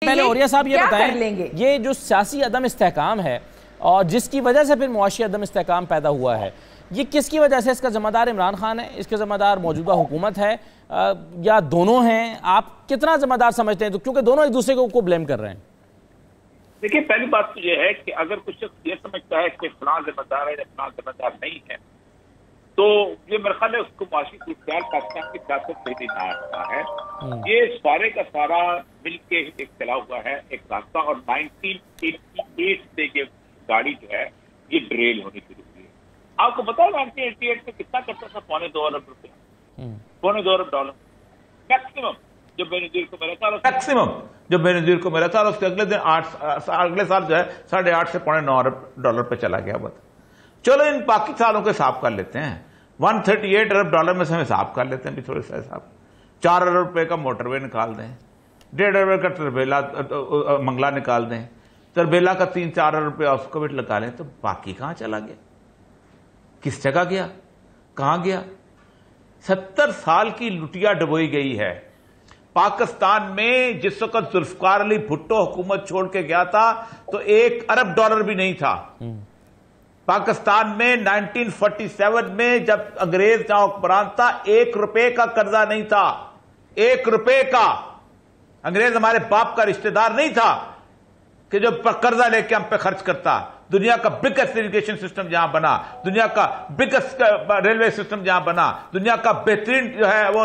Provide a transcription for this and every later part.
पहले औरिया साहब ये बताएं, ये जो सियासी अदम इस्तेहकाम है और जिसकी वजह से फिर मुआशी अदम इस्तेहकाम पैदा हुआ है, ये किसकी वजह से? इसका ज़िम्मेदार इमरान खान है, इसके ज़िम्मेदार मौजूदा हुकूमत है, या दोनों हैं? आप कितना ज़िम्मेदार समझते हैं? तो क्योंकि दोनों एक दूसरे को ब्लेम कर रहे हैं। देखिए, पहली बात तो ये है कि अगर कुछ शख्स ये समझता है कि फलां जिम्मेदार है या फलां जिम्मेदार नहीं है, तो ये मेरे ख्याल है उसको माशी सूरत पाकिस्तान की सियासत से भी ना आता है। ये सारे का सारा मिलके एक चला हुआ है एक रास्ता, और 1988 से ये गाड़ी जो है ये ड्रेल होनी शुरू हुई है। आपको पता है 1988 में कितना करता था? $2.25 अरब रुपया, $2.25 अरब मैक्सिमम। जब बेनजीर को मेरा था मैक्सिमम, जब बेनजीर को मेरा था उसके अगले दिन अगले साल जो है 8.5 से $9.25 अरब पे चला गया। चलो इन बाकी सालों के हिसाब कर लेते हैं। $138 अरब में से हम हिसाब कर लेते हैं भी थोड़े सा हिसाब। 4 अरब रुपए का मोटरवे निकाल दें, 1.5 अरब का तरबेला मंगला निकाल दें, तरबेला का 3-4 अरब रुपया उसको भी लगा लें, तो बाकी कहां चला गया? किस जगह गया? कहां गया? 70 साल की लुटिया डुबोई गई है। पाकिस्तान में जिस वक्त जुल्फकार अली भुट्टो हुकूमत छोड़ के गया था तो $1 अरब भी नहीं था। पाकिस्तान में 1947 में जब अंग्रेज जहां हुक्मरान था, $1 का कर्जा नहीं था। $1 का। अंग्रेज हमारे बाप का रिश्तेदार नहीं था कि जो कर्जा लेके हम पे खर्च करता। दुनिया का बिगेस्ट इरिगेशन सिस्टम जहां बना, दुनिया का बिगेस्ट रेलवे सिस्टम जहां बना, दुनिया का बेहतरीन जो है वो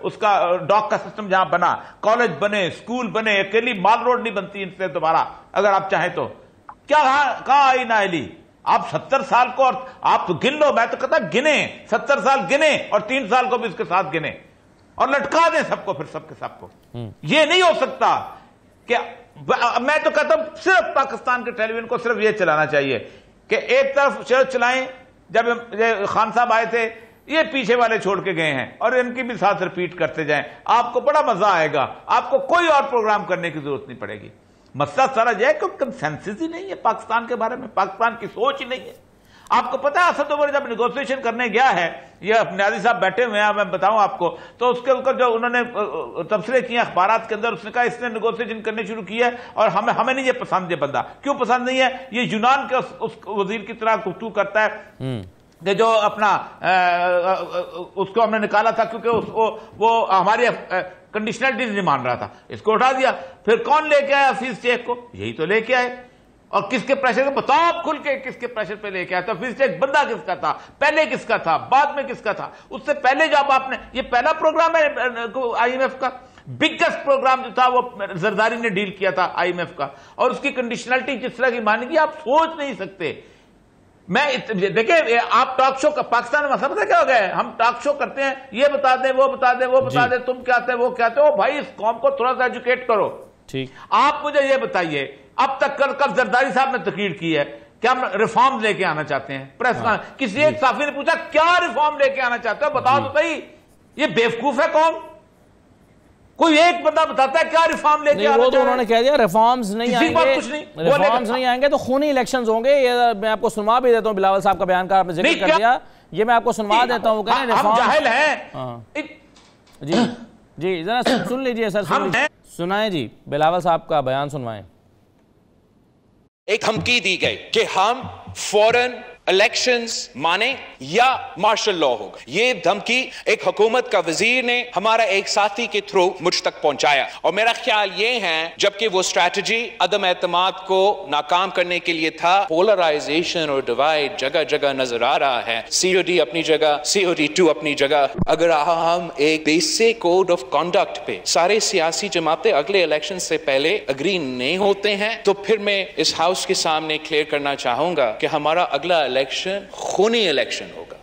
उसका डॉक का सिस्टम जहां बना, कॉलेज बने, स्कूल बने, अकेली माल रोड नहीं बनती इनसे दोबारा अगर आप चाहें तो। क्या कहां आई नाइली? आप 70 साल को, और आप तो गिन लो, मैं तो कहता गिने 70 साल गिने और 3 साल को भी इसके साथ गिने और लटका दें सबको, फिर सबके सबको। ये नहीं हो सकता कि मैं तो कहता हूं सिर्फ पाकिस्तान के टेलीविजन को सिर्फ ये चलाना चाहिए कि एक तरफ शर्त चलाएं। जब खान साहब आए थे, ये पीछे वाले छोड़ के गए हैं, और इनकी भी साथ रिपीट करते जाएं, आपको बड़ा मजा आएगा। आपको कोई और प्रोग्राम करने की जरूरत नहीं पड़ेगी। मसला सारा यह है कि कंसेंसस ही नहीं है पाकिस्तान के बारे में, पाकिस्तान की सोच ही नहीं है। आपको पता है असद उमर जब नेगोशिएशन करने गया है, ये न्याजी साहब बैठे हुए हैं, मैं बताऊं आपको, तो उसके ऊपर जो उन्होंने तबसरे किए अखबारात के अंदर, उसने कहा इसने नेगोशिएशन करने शुरू किया है और हमें नहीं ये पसंद, ये बंदा क्यों पसंद नहीं है? ये यूनान के उस वजीर की तरह गुफ्तगू करता है कि जो अपना उसको हमने निकाला था क्योंकि वो हमारी कंडीशनलिटीज नहीं मान रहा था, इसको उठा दिया। फिर कौन लेके आया हफीज शेख को? यही तो लेके आए। और किसके प्रेशर पे? बताओ आप खुल के, किसके प्रेशर पे लेके आया था? हफीज शेख बंदा किसका था? पहले किसका था? बाद में किसका था? उससे पहले जब आपने, ये पहला प्रोग्राम है IMF का, बिगेस्ट प्रोग्राम जो था वो जरदारी ने डील किया था IMF का, और उसकी कंडीशनलिटी जिस तरह की मानी कि आप सोच नहीं सकते। देखिए, आप टॉक शो का पाकिस्तान में पता क्या हो गया है? हम टॉक शो करते हैं, ये बता दें, वो बता दें, वो बता दें, तुम क्या आते, वो क्या आते हो। भाई इस कौम को थोड़ा सा एजुकेट करो। ठीक, आप मुझे ये बताइए, अब तक कल जरदारी साहब ने तकरीर की है कि हम रिफॉर्म लेके आना चाहते हैं। प्रेस में किसी एक साफी ने पूछा क्या रिफॉर्म लेके आना चाहते हो, बताओ तो सही। ये बेवकूफ है कौन? कोई एक बंदा बताता है क्या रिफॉर्म लेके आना? वो तो उन्होंने कह दिया रिफॉर्म्स नहीं आएंगे, रिफॉर्म्स नहीं आएंगे तो खूनी इलेक्शंस होंगे। ये मैं आपको सुनवा भी देता हूं, बिलावल साहब का बयान का आपने जिक्र कर दिया, ये मैं आपको सुनवा देता हूं। कह रहे हम जाहिल हैं। जी जी, जरा सुन लीजिए सर, सुनाएं जी, बिलावल साहब का बयान सुनवाएं। एक धमकी दी गई कि हम फौरन इलेक्शंस माने या मार्शल लॉ होगा। ये धमकी एक हुकूमत का वजीर ने हमारा एक साथी के थ्रू मुझ तक पहुंचाया, और मेरा ख्याल ये है जबकि वो स्ट्रैटेजी अदम एतमाद को नाकाम करने के लिए था, पोलराइजेशन और डिवाइड जगह जगह नजर आ रहा है। COD अपनी जगह, COD2 अपनी जगह। अगर हम एक बेसिक कोड ऑफ कॉन्डक्ट पे सारे सियासी जमातें अगले इलेक्शन से पहले अग्री नहीं होते हैं, तो फिर मैं इस हाउस के सामने क्लियर करना चाहूंगा कि हमारा अगला इलेक्शन खूनी इलेक्शन होगा।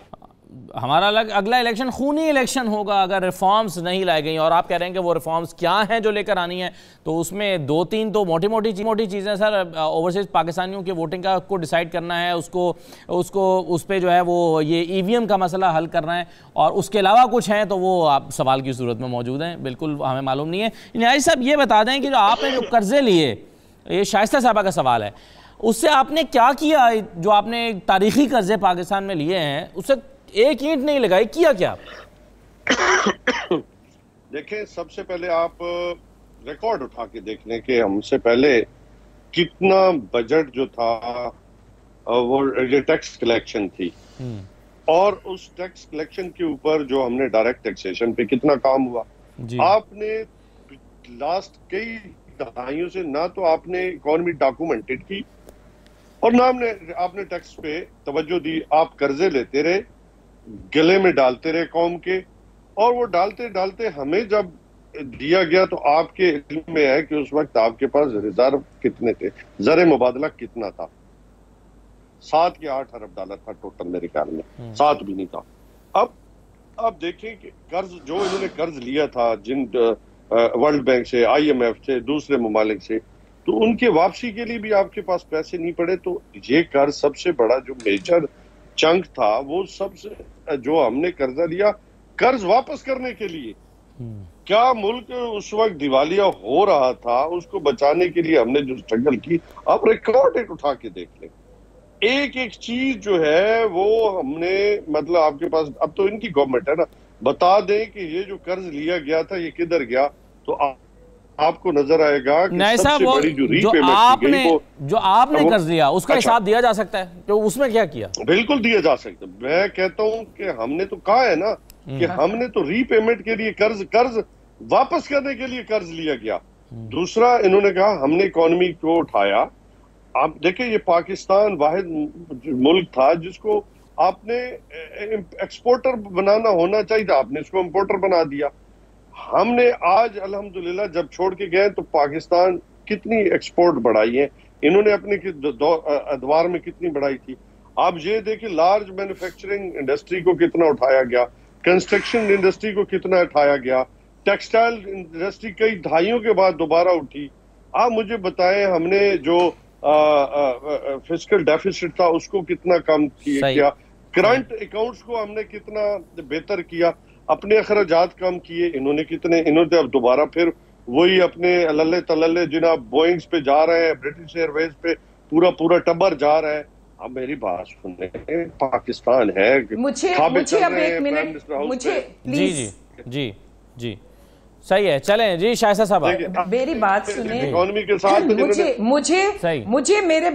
हमारा अगला इलेक्शन खूनी इलेक्शन होगा अगर रिफॉर्म्स नहीं लाई गई। और आप कह रहे हैं कि वो रिफॉर्म्स क्या हैं जो लेकर आनी है, तो उसमें 2-3 तो मोटी मोटी चीज़ें सर, ओवरसीज पाकिस्तानियों के वोटिंग का को डिसाइड करना है, उसको उस पर जो है वो ये EVM का मसला हल करना है, और उसके अलावा कुछ हैं तो वो आप सवाल की सूरत में मौजूद हैं, बिल्कुल हमें मालूम नहीं है। न्याजी साहब ये बता दें कि जो आपने जो कर्जे लिए, ये शाइस्ता साहबा का सवाल है, उससे आपने क्या किया? जो आपने तारीखी कर्जे पाकिस्तान में लिए हैं उससे एक ईंट नहीं लगाई, किया क्या? देखिए, सबसे पहले आप रिकॉर्ड उठा के देख लें कि हमसे पहले कितना बजट जो था वो ये टैक्स कलेक्शन थी, और उस टैक्स कलेक्शन के ऊपर जो हमने डायरेक्ट टैक्सेशन पे कितना काम हुआ। आपने लास्ट कई दहाइयों से ना तो आपने इकोनॉमी डॉक्यूमेंटेड की और ना आपने टैक्स पे तवज्जो दी। आप कर्जे लेते रहे, गले में डालते रहे कौम के, और वो डालते डालते हमें जब दिया गया तो आपके इल्म में है कि उस वक्त आपके पास रिजर्व कितने थे, ज़र मुबादला कितना था? 7 या 8 अरब डॉलर था टोटल मेरे ख्याल में, 7 भी नहीं था। अब देखें कि कर्ज जो इन्होंने कर्ज लिया था जिन वर्ल्ड बैंक से, IMF से, दूसरे ममालिक से, तो उनके वापसी के लिए भी आपके पास पैसे नहीं पड़े। तो ये कर्ज सबसे बड़ा जो मेजर चंक था, वो सबसे जो हमने कर्जा लिया कर्ज वापस करने के लिए। क्या मुल्क उस वक्त दिवालिया हो रहा था, उसको बचाने के लिए हमने जो स्ट्रगल की, आप रिकॉर्ड एक उठा के देख लें। एक एक चीज जो है वो हमने, मतलब आपके पास अब तो इनकी गवर्नमेंट है ना, बता दें कि ये जो कर्ज लिया गया था ये किधर गया, तो आपको नजर आएगा कि सबसे बड़ी जो रीपेमेंट जो आपने कर्ज लिया उसका हिसाब दिया जा सकता है, तो उसमें क्या किया? बिल्कुल दिया जा सकता है। मैं कहता हूं कि हमने तो कहा है ना कि हमने तो रीपेमेंट के लिए कर्ज वापस करने के लिए कर्ज लिया गया। दूसरा इन्होंने कहा हमने इकोनॉमी को उठाया। आप देखिए ये पाकिस्तान वाहिद मुल्क था जिसको आपने एक्सपोर्टर बनाना होना चाहिए था, आपने इसको इंपोर्टर बना दिया। हमने आज अल्हम्दुलिल्लाह जब छोड़ के गए तो पाकिस्तान कितनी एक्सपोर्ट बढ़ाई है इन्होंने, अपने अदवार में कितनी बढ़ाई थी। आप ये देखिए लार्ज मैन्युफैक्चरिंग इंडस्ट्री को कितना उठाया गया, कंस्ट्रक्शन इंडस्ट्री को कितना उठाया गया, टेक्सटाइल इंडस्ट्री कई दहाइयों के बाद दोबारा उठी। आप मुझे बताएं हमने जो फिस्कल डेफिसिट था उसको कितना कम किया, करंट अकाउंट्स को हमने कितना बेहतर किया, अपने अखराजात कम किए इन्होंने कितने, इन्होंने अब दोबारा फिर वही अपने अल्ले तल्ले जिन्हें बोइंग्स पे जा रहे हैं, ब्रिटिश एयरवेज पे पूरा टब्बर जा रहा है। अब मेरी बात सुनने, पाकिस्तान है, मुझे अब एक मिनट मुझे जी जी सही है, चलें जी शायसा साहब मेरी बात सुने, इकोनॉमी के साथ मुझे मेरे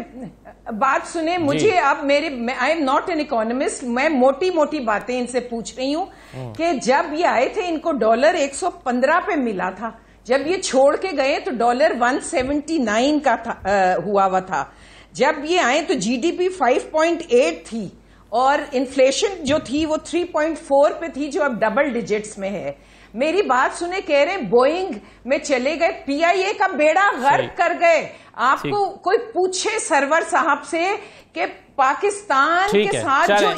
बात सुने, मुझे अब I am not an economist, मैं मोटी मोटी बातें इनसे पूछ रही हूँ कि जब ये आए थे इनको डॉलर 115 पे मिला था, जब ये छोड़ के गए तो डॉलर 179 का हुआ था। जब ये आए तो GDP 5.8 थी और इन्फ्लेशन जो थी वो 3.4 पे थी, जो अब डबल डिजिट्स में है। मेरी बात सुने, कह रहे हैं बोइंग में चले गए, PIA का बेड़ा गर्क कर गए। आपको कोई पूछे सरवर साहब से कि पाकिस्तान के साथ जो